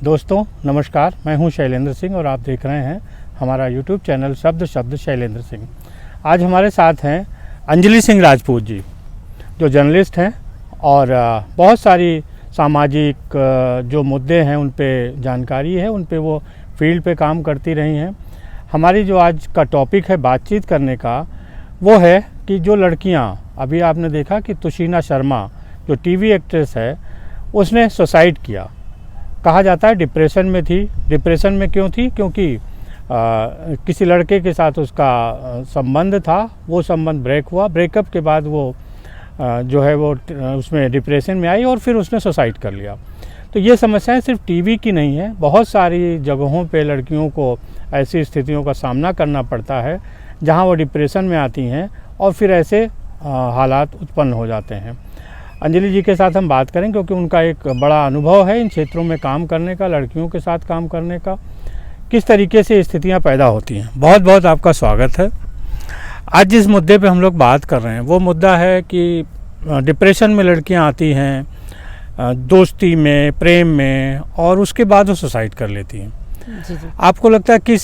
दोस्तों नमस्कार, मैं हूं शैलेंद्र सिंह और आप देख रहे हैं हमारा यूट्यूब चैनल शब्द शैलेंद्र सिंह। आज हमारे साथ हैं अंजलि सिंह राजपूत जी, जो जर्नलिस्ट हैं और बहुत सारी सामाजिक जो मुद्दे हैं उन पे जानकारी है, उन पे वो फील्ड पे काम करती रही हैं। हमारी जो आज का टॉपिक है बातचीत करने का, वो है कि जो लड़कियां, अभी आपने देखा कि तुशीना शर्मा जो टीवी एक्ट्रेस है, उसने सुसाइड किया। कहा जाता है डिप्रेशन में थी। डिप्रेशन में क्यों थी? क्योंकि किसी लड़के के साथ उसका संबंध था, वो संबंध ब्रेक हुआ। ब्रेकअप के बाद वो जो है वो उसमें डिप्रेशन में आई और फिर उसने सुसाइड कर लिया। तो ये समस्याएं सिर्फ टीवी की नहीं है, बहुत सारी जगहों पे लड़कियों को ऐसी स्थितियों का सामना करना पड़ता है जहां वो डिप्रेशन में आती हैं और फिर ऐसे हालात उत्पन्न हो जाते हैं। अंजलि जी के साथ हम बात करें क्योंकि उनका एक बड़ा अनुभव है इन क्षेत्रों में काम करने का, लड़कियों के साथ काम करने का, किस तरीके से स्थितियां पैदा होती हैं। बहुत बहुत आपका स्वागत है। आज जिस मुद्दे पे हम लोग बात कर रहे हैं वो मुद्दा है कि डिप्रेशन में लड़कियां आती हैं, दोस्ती में, प्रेम में, और उसके बाद वो सुसाइड कर लेती हैं। जी। आपको लगता है कि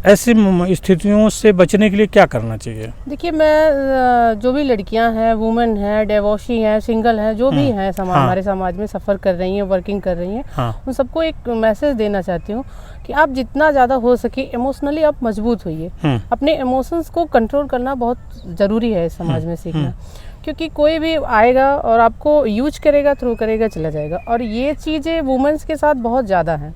ऐसी स्थितियों से बचने के लिए क्या करना चाहिए? देखिए, मैं जो भी लड़कियां हैं, वुमेन हैं, डिवोर्सी हैं, सिंगल हैं, जो भी हैं हमारे समाज में सफ़र कर रही हैं, वर्किंग कर रही हैं, उन सबको एक मैसेज देना चाहती हूँ कि आप जितना ज़्यादा हो सके इमोशनली आप मजबूत होइए। अपने इमोशंस को कंट्रोल करना बहुत ज़रूरी है इस समाज में सीखना, क्योंकि कोई भी आएगा और आपको यूज करेगा, थ्रू करेगा, चला जाएगा। और ये चीज़ें वुमेन्स के साथ बहुत ज़्यादा हैं।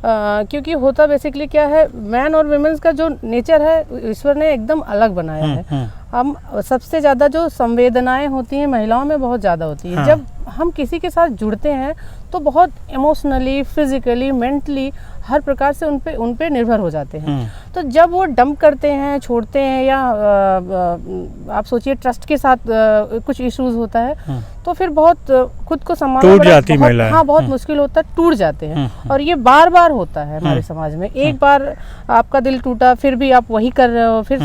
क्योंकि होता बेसिकली क्या है, मैन और वुमेन्स का जो नेचर है ईश्वर ने एकदम अलग बनाया है। हम सबसे ज़्यादा जो संवेदनाएं होती हैं महिलाओं में बहुत ज़्यादा होती है। जब हम किसी के साथ जुड़ते हैं तो बहुत इमोशनली, फिजिकली, मेंटली हर प्रकार से उन पे निर्भर हो जाते हैं। तो जब वो डंप करते हैं, छोड़ते हैं, या आप सोचिए ट्रस्ट के साथ कुछ इश्यूज होता है, तो फिर बहुत खुद को संभालना बहुत मुश्किल होता है, टूट जाते हैं। और ये बार बार होता है हमारे समाज में। एक बार आपका दिल टूटा, फिर भी आप वही कर रहे हो, फिर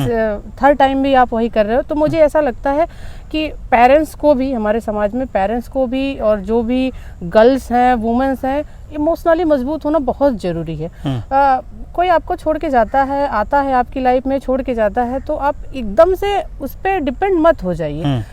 थर्ड टाइम भी आप वही कर रहे हो। तो मुझे ऐसा लगता है कि पेरेंट्स को भी, हमारे समाज में पेरेंट्स को भी, और जो भी गर्ल्स हैं, वुमेन्स हैं, इमोशनली मजबूत होना बहुत ज़रूरी है। कोई आपको छोड़ के जाता है, आता है आपकी लाइफ में, छोड़ के जाता है, तो आप एकदम से उस पर डिपेंड मत हो जाइए।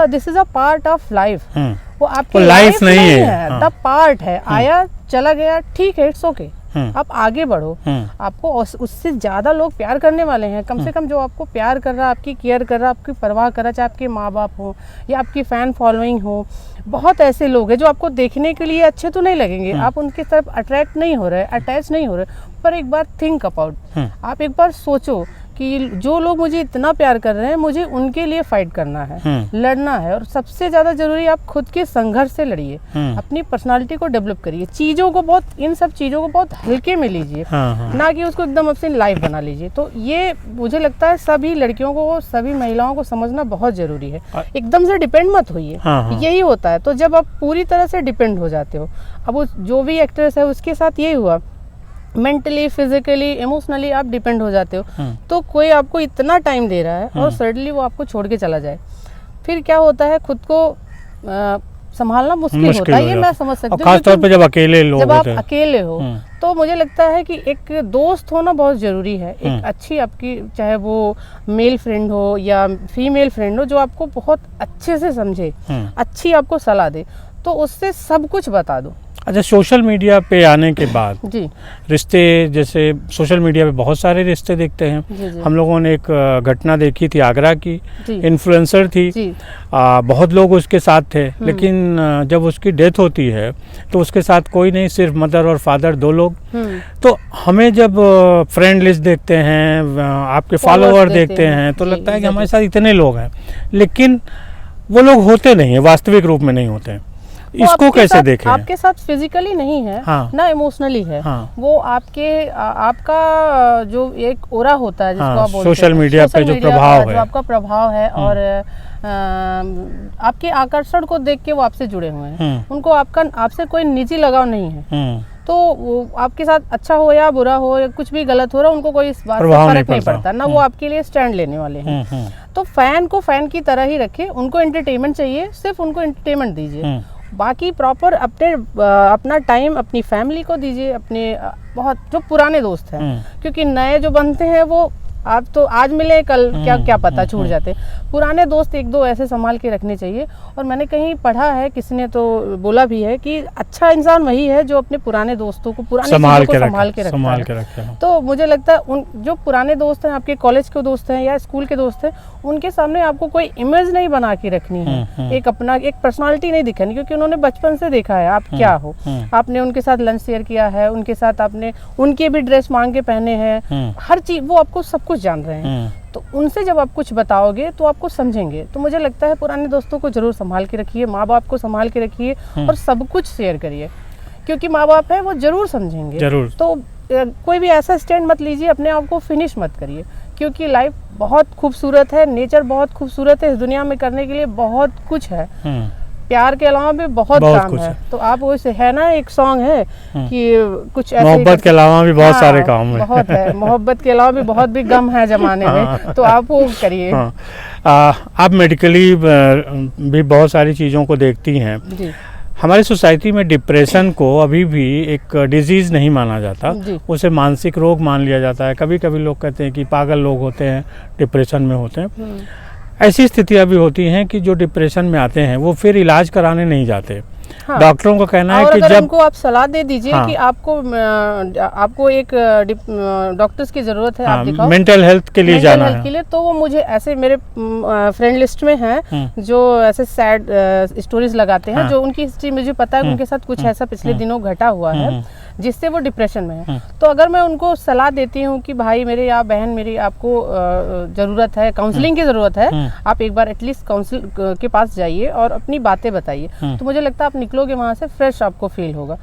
This is a part of life. वो आपकी लाइफ नहीं है, द पार्ट है। आया चला गया, ठीक है, इट्स ओके। आप आगे बढ़ो। आपको उससे ज्यादा लोग प्यार करने वाले हैं। कम से कम जो आपको प्यार कर रहा, आपकी केयर कर रहा, आपकी परवाह कर रहा, चाहे आपके माँ बाप हो या आपकी फैन फॉलोइंग हो, बहुत ऐसे लोग हैं जो आपको देखने के लिए अच्छे तो नहीं लगेंगे, आप उनकी तरफ अट्रैक्ट नहीं हो रहे, अटैच नहीं हो रहे, पर एक बार थिंक अबाउट, आप एक बार सोचो कि जो लोग मुझे इतना प्यार कर रहे हैं, मुझे उनके लिए फाइट करना है, लड़ना है। और सबसे ज्यादा जरूरी, आप खुद के संघर्ष से लड़िए, अपनी पर्सनालिटी को डेवलप करिए, चीजों को बहुत, इन सब चीजों को बहुत हल्के में लीजिए, ना कि उसको एकदम अपनी लाइफ बना लीजिए। तो ये मुझे लगता है सभी लड़कियों को, सभी महिलाओं को समझना बहुत जरूरी है। एकदम से डिपेंड मत होइए, यही होता है। तो जब आप पूरी तरह से डिपेंड हो जाते हो, अब वो जो भी एक्ट्रेस है उसके साथ यही हुआ, मेंटली, फिजिकली, इमोशनली आप डिपेंड हो जाते हो। तो कोई आपको इतना टाइम दे रहा है और सडनली वो आपको छोड़ के चला जाए, फिर क्या होता है, खुद को संभालना मुश्किल होता है। ये मैं समझ सकती हूँ, खासतौर पे जब अकेले लोग, जब आप अकेले हो। तो मुझे लगता है कि एक दोस्त होना बहुत जरूरी है। एक अच्छी आपकी, चाहे वो मेल फ्रेंड हो या फीमेल फ्रेंड हो, जो आपको बहुत अच्छे से समझे, अच्छी आपको सलाह दे, तो उससे सब कुछ बता दो। अच्छा, सोशल मीडिया पे आने के बाद जी, रिश्ते, जैसे सोशल मीडिया पे बहुत सारे रिश्ते देखते हैं। जी। हम लोगों ने एक घटना देखी थी आगरा की, इन्फ्लुएंसर थी, बहुत लोग उसके साथ थे, लेकिन जब उसकी डेथ होती है तो उसके साथ कोई नहीं, सिर्फ मदर और फादर, 2 लोग। तो हमें जब फ्रेंड लिस्ट देखते हैं, आपके फॉलोअर देखते हैं, तो लगता है कि हमारे साथ इतने लोग हैं, लेकिन वो लोग होते नहीं है, वास्तविक रूप में नहीं होते हैं। इसको कैसे देखें? आपके साथ फिजिकली नहीं है, ना इमोशनली है। वो आपका जो एक ओरा होता है, जिसको आप बोलते हैं, सोशल मीडिया पे जो प्रभाव है, जो आपका प्रभाव है, और आपके आकर्षण को देख के वो आपसे जुड़े हुए हैं। उनको आपसे कोई निजी लगाव नहीं है। तो वो आपके साथ अच्छा हो या बुरा हो या कुछ भी गलत हो रहा, उनको कोई इस बात से फर्क नहीं पड़ता, ना वो आपके लिए स्टैंड लेने वाले हैं। तो फैन को फैन की तरह ही रखे, उनको एंटरटेनमेंट चाहिए, सिर्फ उनको एंटरटेनमेंट दीजिए, बाकी प्रॉपर अपना टाइम अपनी फैमिली को दीजिए, अपने बहुत जो पुराने दोस्त हैं, क्योंकि नए जो बनते हैं वो आप तो आज मिले कल क्या पता छूट जाते। पुराने दोस्त एक दो ऐसे संभाल के रखने चाहिए। और मैंने कहीं पढ़ा है, किसी ने तो बोला भी है कि अच्छा इंसान वही है जो अपने पुराने दोस्तों को पुरानी चीजों को संभाल के रखता है। तो मुझे लगता है उन जो पुराने दोस्त हैं, आपके कॉलेज के दोस्त हैं या स्कूल के दोस्त हैं, उनके सामने आपको कोई इमेज नहीं बना के रखनी है, एक अपना एक पर्सनालिटी नहीं दिखानी, क्योंकि उन्होंने बचपन से देखा है आप क्या हो। आपने उनके साथ लंच शेयर किया है, उनके साथ आपने उनके भी ड्रेस मांग के पहने हैं, हर चीज वो आपको सब कुछ जान रहे हैं। तो उनसे जब आप कुछ बताओगे तो आपको समझेंगे। तो मुझे लगता है पुराने दोस्तों को जरूर संभाल के रखिए, माँ बाप को संभाल के रखिए और सब कुछ शेयर करिए, क्योंकि माँ बाप है वो जरूर समझेंगे। जरूर। तो कोई भी ऐसा स्टैंड मत लीजिए, अपने आप को फिनिश मत करिए, क्योंकि लाइफ बहुत खूबसूरत है, नेचर बहुत खूबसूरत है, इस दुनिया में करने के लिए बहुत कुछ है। प्यार के अलावा भी बहुत काम है। तो आप वैसे है ना, एक सॉन्ग है कि कुछ ऐसे मोहब्बत के अलावा भी बहुत सारे काम है। बहुत है, मोहब्बत के अलावा भी बहुत भी गम है जमाने में, तो आप वो करिए। आप मेडिकली भी बहुत सारी चीज़ों को देखती हैं जी। हमारी सोसाइटी में डिप्रेशन को अभी भी एक डिजीज़ नहीं माना जाता, उसे मानसिक रोग मान लिया जाता है। कभी कभी लोग कहते हैं कि पागल लोग होते हैं, डिप्रेशन में होते हैं। ऐसी स्थितियां भी होती हैं कि जो डिप्रेशन में आते हैं वो फिर इलाज कराने नहीं जाते। हाँ। डॉक्टरों का कहना है कि जब उनको आप सलाह दे दीजिए कि आपको एक डॉक्टर्स की जरूरत है, आप दिखाओ मेंटल हेल्थ के लिए जाना है के लिए, तो वो मुझे ऐसे मेरे फ्रेंड लिस्ट में हैं जो ऐसे सैड स्टोरीज लगाते हैं, जो उनकी हिस्ट्री मुझे पता है, उनके साथ कुछ ऐसा पिछले दिनों घटा हुआ है जिससे वो डिप्रेशन में है। तो अगर मैं उनको सलाह देती हूँ कि भाई मेरे या बहन मेरी, आपको जरूरत है काउंसलिंग की जरूरत है, आप एक बार एटलीस्ट काउंसिल के पास जाइए और अपनी बातें बताइए, तो मुझे लगता है आप निकलोगे वहां से फ्रेश, आपको फील होगा।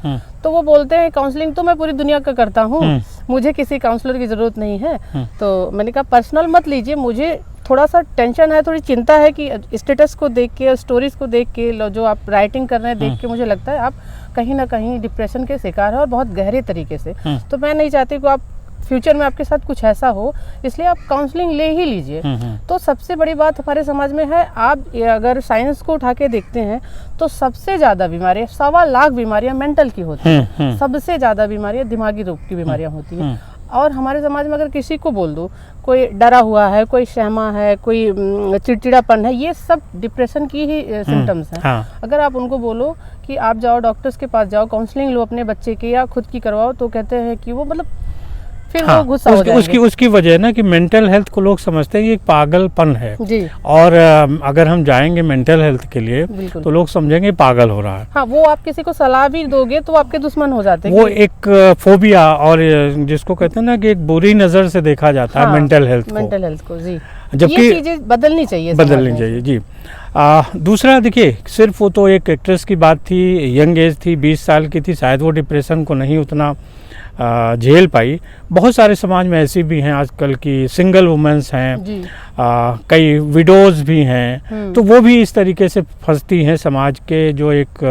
तो वो बोलते हैं काउंसलिंग तो मैं पूरी दुनिया का करता हूँ, मुझे किसी काउंसलर की जरूरत नहीं है। तो मैंने कहा पर्सनल मत लीजिए, मुझे थोड़ा सा टेंशन है, थोड़ी चिंता है कि स्टेटस को देख के, स्टोरीज को देख के, जो आप राइटिंग कर रहे हैं देख के मुझे लगता है आप कहीं ना कहीं डिप्रेशन के शिकार है और बहुत गहरे तरीके से। तो मैं नहीं चाहती कि आप फ्यूचर में आपके साथ कुछ ऐसा हो, इसलिए आप काउंसलिंग ले ही लीजिए। तो सबसे बड़ी बात हमारे समाज में है, आप अगर साइंस को उठा के देखते हैं तो सबसे ज्यादा बीमारियां, 1.25 लाख बीमारियां मेंटल की होती हैं, सबसे ज्यादा बीमारियां दिमागी रोग की बीमारियां होती हैं। और हमारे समाज में अगर किसी को बोल दो कोई डरा हुआ है, कोई सहमा है, कोई चिड़चिड़ापन है, ये सब डिप्रेशन की ही सिम्टम्स हैं। हाँ। अगर आप उनको बोलो कि आप जाओ डॉक्टर्स के पास जाओ, काउंसलिंग लो अपने बच्चे की या खुद की करवाओ, तो कहते हैं कि वो मतलब फिर वो गुस्सा हो जाएंगे। उसकी वजह ना कि मेंटल हेल्थ को लोग समझते हैं ये एक पागलपन है जी। और अगर हम जाएंगे मेंटल हेल्थ के लिए तो लोग समझेंगे पागल हो रहा है। हाँ, वो आप किसी को सलाह भी दोगे तो आपके दुश्मन हो जाते हैं। वो एक फोबिया और जिसको कहते हैं ना कि एक बुरी नजर से देखा जाता है मेंटल हेल्थ को जी। जबकि ये चीजें बदलनी चाहिए जी। दूसरा देखिए, सिर्फ वो तो एक एक्ट्रेस की बात थी, यंग एज थी, 20 साल की थी, शायद वो डिप्रेशन को नहीं उतना झेल पाई। बहुत सारे समाज में ऐसी भी हैं आजकल की सिंगल वुमेन्स हैं, कई विडोज भी हैं, तो वो भी इस तरीके से फंसती हैं समाज के जो एक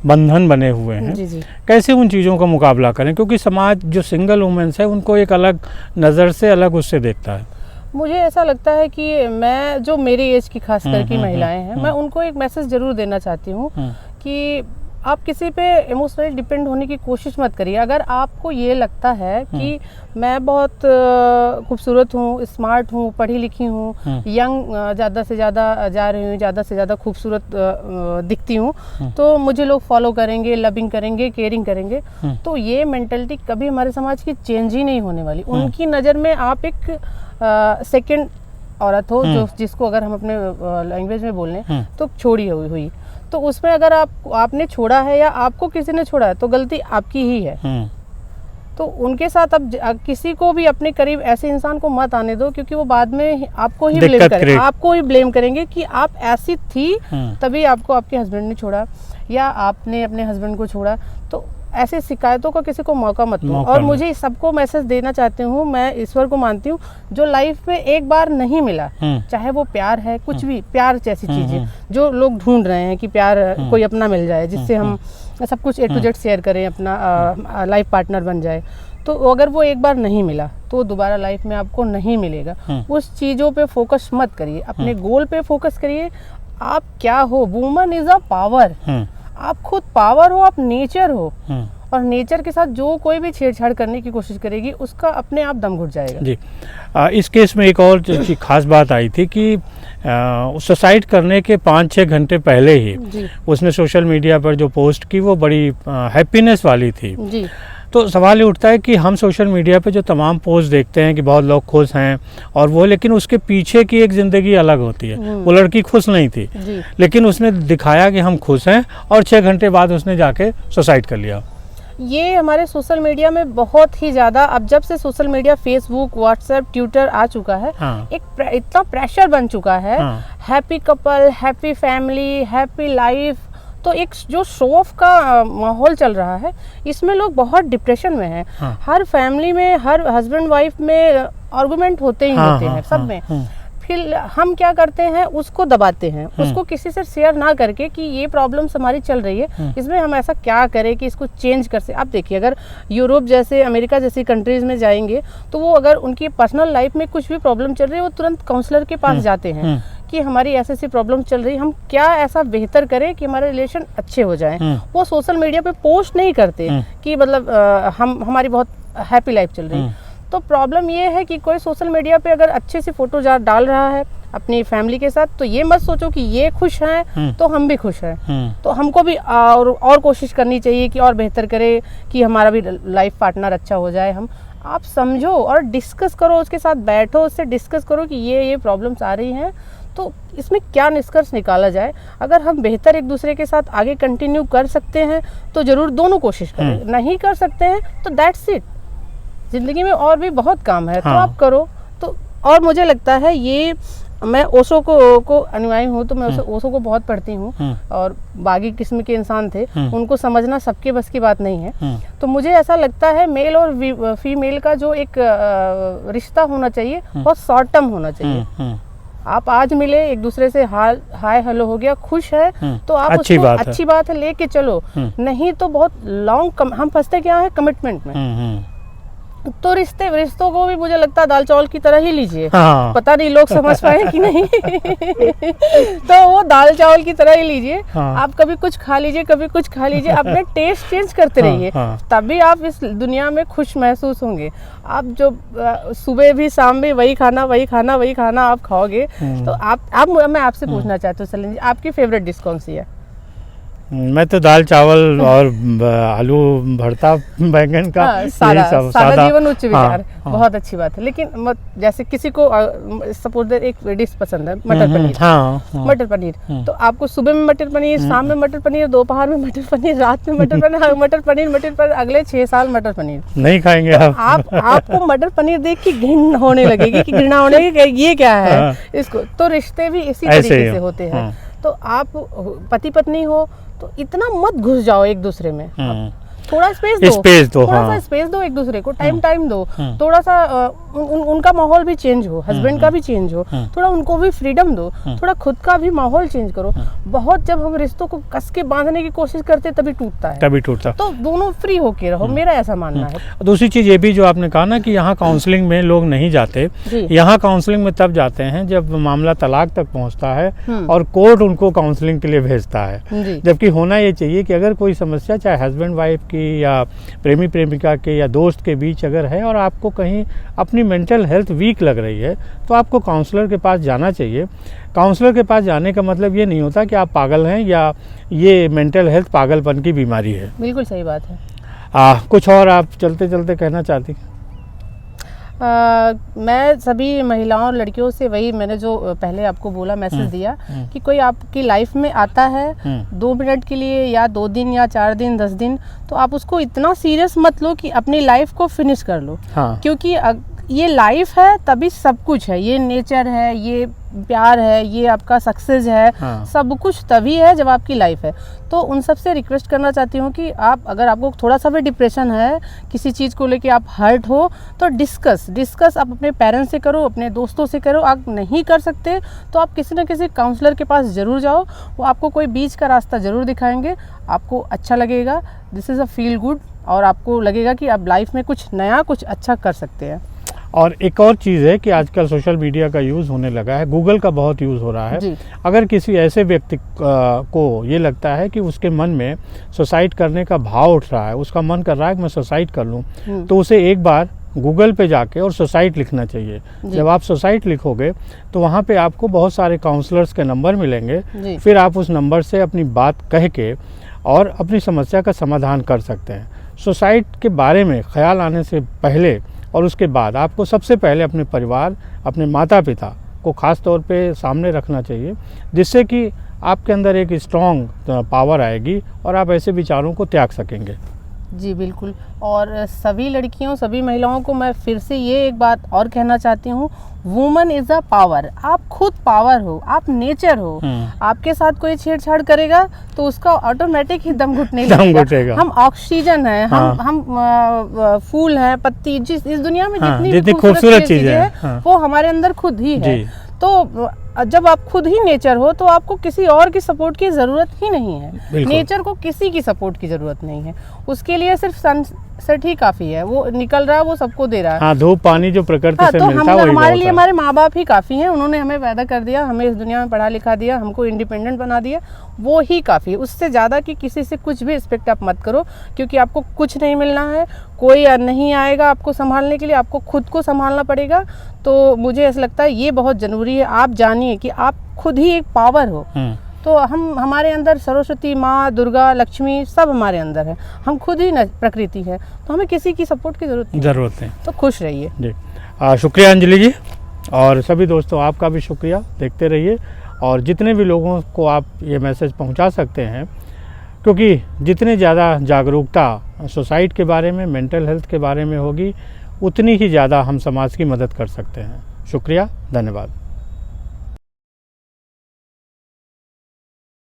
बंधन बने हुए हैं। जी। कैसे उन चीज़ों का मुकाबला करें, क्योंकि समाज जो सिंगल वुमेन्स है उनको एक अलग नज़र से अलग उससे देखता है। मुझे ऐसा लगता है कि मैं जो मेरी एज की खास करके महिलाएं हैं, मैं उनको एक मैसेज जरूर देना चाहती हूँ कि आप किसी पे इमोशनली डिपेंड होने की कोशिश मत करिए। अगर आपको ये लगता है कि मैं बहुत खूबसूरत हूँ, स्मार्ट हूँ, पढ़ी लिखी हूँ, यंग ज़्यादा से ज़्यादा जा रही हूँ, ज़्यादा से ज़्यादा खूबसूरत दिखती हूँ, तो मुझे लोग फॉलो करेंगे, लविंग करेंगे, केयरिंग करेंगे, तो ये मेंटलिटी कभी हमारे समाज की चेंज ही नहीं होने वाली। उनकी नज़र में आप एक सेकंड औरत हो, जो जिसको अगर हम अपने लैंग्वेज में बोल लें तो छोड़ी हुई, तो उसमें अगर आपने छोड़ा है या आपको किसी ने छोड़ा है तो गलती आपकी ही है। तो उनके साथ अब किसी को भी अपने करीब ऐसे इंसान को मत आने दो, क्योंकि वो बाद में आपको ही ब्लेम करेंगे कि आप ऐसी थी तभी आपको आपके हस्बैंड ने छोड़ा या आपने अपने हस्बैंड को छोड़ा। तो ऐसे शिकायतों का किसी को मौका मत दो। और मुझे सबको मैसेज देना चाहती हूँ, मैं ईश्वर को मानती हूँ, जो लाइफ में एक बार नहीं मिला, चाहे वो प्यार है, कुछ भी प्यार जैसी चीजें जो लोग ढूंढ रहे हैं कि प्यार कोई अपना मिल जाए जिससे हम सब कुछ A to Z शेयर करें, अपना लाइफ पार्टनर बन जाए, तो अगर वो एक बार नहीं मिला तो दोबारा लाइफ में आपको नहीं मिलेगा। उस चीज़ों पे फोकस मत करिए, अपने गोल पे फोकस करिए। आप क्या हो, वुमन इज अ पावर। आप खुद पावर हो, आप नेचर हो, और नेचर के साथ जो कोई भी छेड़छाड़ करने की कोशिश करेगी उसका अपने आप दम घुट जाएगा। जी। इस केस में एक और खास बात आई थी कि सुसाइड करने के 5-6 घंटे पहले ही उसने सोशल मीडिया पर जो पोस्ट की वो बड़ी हैप्पीनेस वाली थी जी। तो सवाल ये उठता है कि हम सोशल मीडिया पे जो तमाम पोस्ट देखते हैं कि बहुत लोग खुश हैं और वो, लेकिन उसके पीछे की एक ज़िंदगी अलग होती है। वो लड़की खुश नहीं थी, लेकिन उसने दिखाया कि हम खुश हैं और 6 घंटे बाद उसने जाके सुसाइड कर लिया। ये हमारे सोशल मीडिया में बहुत ही ज़्यादा, अब जब से social media Facebook, WhatsApp, Twitter आ चुका है, एक इतना प्रेशर बन चुका है। Happy couple, happy family, happy life, तो एक जो शो ऑफ का माहौल चल रहा है, इसमें लोग बहुत डिप्रेशन में हैं। हर फैमिली में, हर हस्बैंड वाइफ में आर्गुमेंट होते ही होते हैं, सब में। फिर हम क्या करते हैं, उसको दबाते हैं, उसको किसी से शेयर ना करके कि ये प्रॉब्लम्स हमारी चल रही है, इसमें हम ऐसा क्या करें कि इसको चेंज कर सके। आप देखिए, अगर यूरोप जैसे, अमेरिका जैसी कंट्रीज में जाएंगे तो वो अगर उनकी पर्सनल लाइफ में कुछ भी प्रॉब्लम चल रही है, वो तुरंत काउंसलर के पास जाते हैं कि हमारी ऐसी ऐसी प्रॉब्लम चल रही है, हम क्या ऐसा बेहतर करें कि हमारे रिलेशन अच्छे हो जाएं। वो सोशल मीडिया पे पोस्ट नहीं करते कि मतलब हमारी बहुत हैप्पी लाइफ चल रही है। तो प्रॉब्लम ये है कि कोई सोशल मीडिया पे अगर अच्छे से फोटो डाल रहा है अपनी फैमिली के साथ, तो ये मत सोचो कि ये खुश हैं तो हम भी खुश हैं। तो हमको भी और कोशिश करनी चाहिए कि और बेहतर करें कि हमारा भी लाइफ पार्टनर अच्छा हो जाए। आप समझो और डिस्कस करो, उसके साथ बैठो, उससे डिस्कस करो कि ये प्रॉब्लम्स आ रही हैं, तो इसमें क्या निष्कर्ष निकाला जाए। अगर हम बेहतर एक दूसरे के साथ आगे कंटिन्यू कर सकते हैं तो ज़रूर दोनों कोशिश करें। नहीं कर सकते हैं तो दैट्स इट, ज़िंदगी में और भी बहुत काम है। तो आप करो। तो और मुझे लगता है, ये मैं ओशो को अनुयायी हूँ, तो मैं ओशो को बहुत पढ़ती हूँ, और बागी किस्म के इंसान थे, उनको समझना सबके बस की बात नहीं है। तो मुझे ऐसा लगता है मेल और फीमेल का जो एक रिश्ता होना चाहिए बहुत शॉर्ट टर्म होना चाहिए। आप आज मिले, एक दूसरे से हाय हेलो हो गया, खुश है तो आप अच्छी बात है लेके चलो। नहीं तो बहुत लॉन्ग हम फंसते क्या है, कमिटमेंट में। तो रिश्तों को भी मुझे लगता है दाल चावल की तरह ही लीजिए। पता नहीं लोग समझ पाए कि नहीं तो वो दाल चावल की तरह ही लीजिए। आप कभी कुछ खा लीजिए, कभी कुछ खा लीजिए, अपने टेस्ट चेंज करते रहिए, तभी आप इस दुनिया में खुश महसूस होंगे। आप जो सुबह भी शाम भी वही खाना आप खाओगे तो आप मैं आपसे पूछना चाहती हूँ सलीम जी, आपकी फेवरेट डिश कौन सी है? मैं तो दाल चावल और आलू भरता बैंगन का, सादा जीवन उच्च विचार। बहुत अच्छी बात है। लेकिन जैसे किसी को सपोज एक डिश पसंद है मटर पनीर, मटर पनीर, तो आपको सुबह में मटर पनीर, शाम में मटर पनीर, दोपहर में मटर पनीर, रात में मटर पनीर, अगले 6 साल मटर पनीर नहीं खाएंगे आपको मटर पनीर देख के घृणा होने लगेगी कि घृणा होने की ये क्या है इसको। तो रिश्ते भी इसी तरीके से होते हैं। तो आप पति पत्नी हो तो इतना मत घुस जाओ एक दूसरे में, थोड़ा स्पेस दो, थोड़ा सा स्पेस दो एक दूसरे को, टाइम दो, थोड़ा सा उनका माहौल भी चेंज हो, हस्बैंड का भी चेंज हो, थोड़ा उनको भी फ्रीडम दो, थोड़ा खुद का भी माहौल चेंज करो। बहुत जब हम रिश्तों को कस के बांधने की कोशिश करते तभी टूटता। तो दोनों फ्री होके रहो, मेरा ऐसा मानना है। दूसरी चीज ये भी जो आपने कहा ना कि यहाँ काउंसलिंग में लोग नहीं जाते, यहाँ काउंसलिंग में तब जाते हैं जब मामला तलाक तक पहुँचता है और कोर्ट उनको काउंसलिंग के लिए भेजता है। जबकि होना ये चाहिए कि अगर कोई समस्या चाहे हस्बैंड वाइफ की या प्रेमी प्रेमिका के या दोस्त के बीच अगर है और आपको कहीं अपनी मेंटल हेल्थ वीक लग रही है तो आपको काउंसलर के पास जाना चाहिए। काउंसलर के पास जाने का मतलब ये नहीं होता कि आप पागल हैं या ये मेंटल हेल्थ पागलपन की बीमारी है। बिल्कुल सही बात है। कुछ और आप चलते चलते कहना चाहती? मैं सभी महिलाओं और लड़कियों से वही मैंने जो पहले आपको बोला, मैसेज दिया कि कोई आपकी लाइफ में आता है 2 मिनट के लिए या 2 दिन या 4 दिन 10 दिन, तो आप उसको इतना सीरियस मत लो कि अपनी लाइफ को फिनिश कर लो। क्योंकि ये लाइफ है तभी सब कुछ है, ये नेचर है, ये प्यार है, ये आपका सक्सेस है, सब कुछ तभी है जब आपकी लाइफ है। तो उन सब से रिक्वेस्ट करना चाहती हूँ कि आप अगर आपको थोड़ा सा भी डिप्रेशन है, किसी चीज़ को लेके आप हर्ट हो, तो डिस्कस आप अपने पेरेंट्स से करो, अपने दोस्तों से करो। आप नहीं कर सकते तो आप किसी न किसी काउंसलर के पास ज़रूर जाओ, वो आपको कोई बीच का रास्ता ज़रूर दिखाएंगे, आपको अच्छा लगेगा। This is a feel good, और आपको लगेगा कि आप लाइफ में कुछ नया कुछ अच्छा कर सकते हैं। और एक और चीज़ है कि आजकल सोशल मीडिया का यूज़ होने लगा है, गूगल का बहुत यूज़ हो रहा है। जी। अगर किसी ऐसे व्यक्ति को ये लगता है कि उसके मन में सुसाइड करने का भाव उठ रहा है, उसका मन कर रहा है कि मैं सुसाइड कर लूँ, तो उसे एक बार गूगल पे जाके और सुसाइड लिखना चाहिए। जब आप सुसाइड लिखोगे तो वहाँ पे आपको बहुत सारे काउंसलर्स के नंबर मिलेंगे, फिर आप उस नंबर से अपनी बात कह के और अपनी समस्या का समाधान कर सकते हैं। सुसाइड के बारे में ख्याल आने से पहले और उसके बाद आपको सबसे पहले अपने परिवार, अपने माता पिता को ख़ास तौर पे सामने रखना चाहिए, जिससे कि आपके अंदर एक स्ट्रॉन्ग पावर आएगी और आप ऐसे विचारों को त्याग सकेंगे। जी बिल्कुल। और सभी लड़कियों, सभी महिलाओं को मैं फिर से ये एक बात और कहना चाहती हूँ, वुमन इज़ अ पावर। आप खुद पावर हो, आप नेचर हो। आपके साथ कोई छेड़छाड़ करेगा तो उसका ऑटोमेटिक ही दम घुटने लगेगा। हम ऑक्सीजन है, हम फूल हैं, पत्ती, जिस इस दुनिया में जितनी खूबसूरत चीजें हैं वो हमारे अंदर खुद ही है। तो जब आप खुद ही नेचर हो तो आपको किसी और की सपोर्ट की ज़रूरत ही नहीं है। नेचर को किसी की सपोर्ट की ज़रूरत नहीं है, उसके लिए सिर्फ सनसेट ही काफ़ी है। वो निकल रहा है, वो सबको दे रहा है। हाँ, धूप पानी जो प्रकृति से मिलता है, हमारे लिए हमारे माँ बाप ही काफ़ी हैं। उन्होंने हमें पैदा कर दिया, हमें इस दुनिया में पढ़ा लिखा दिया, हमको इंडिपेंडेंट बना दिया, वो ही काफ़ी है। उससे ज़्यादा कि किसी से कुछ भी एक्सपेक्ट आप मत करो, क्योंकि आपको कुछ नहीं मिलना है, कोई नहीं आएगा आपको संभालने के लिए, आपको खुद को संभालना पड़ेगा। तो मुझे ऐसा लगता है ये बहुत ज़रूरी है। आप जानिए कि आप खुद ही एक पावर हो। तो हमारे अंदर सरस्वती माँ, दुर्गा, लक्ष्मी सब हमारे अंदर है। हम खुद ही प्रकृति है, तो हमें किसी की सपोर्ट की ज़रूरत नहीं। तो खुश रहिए जी। शुक्रिया अंजलि जी, और सभी दोस्तों आपका भी शुक्रिया। देखते रहिए और जितने भी लोगों को आप ये मैसेज पहुंचा सकते हैं, क्योंकि जितने ज़्यादा जागरूकता सुसाइड के बारे में, मेंटल हेल्थ के बारे में होगी, उतनी ही ज़्यादा हम समाज की मदद कर सकते हैं। शुक्रिया, धन्यवाद।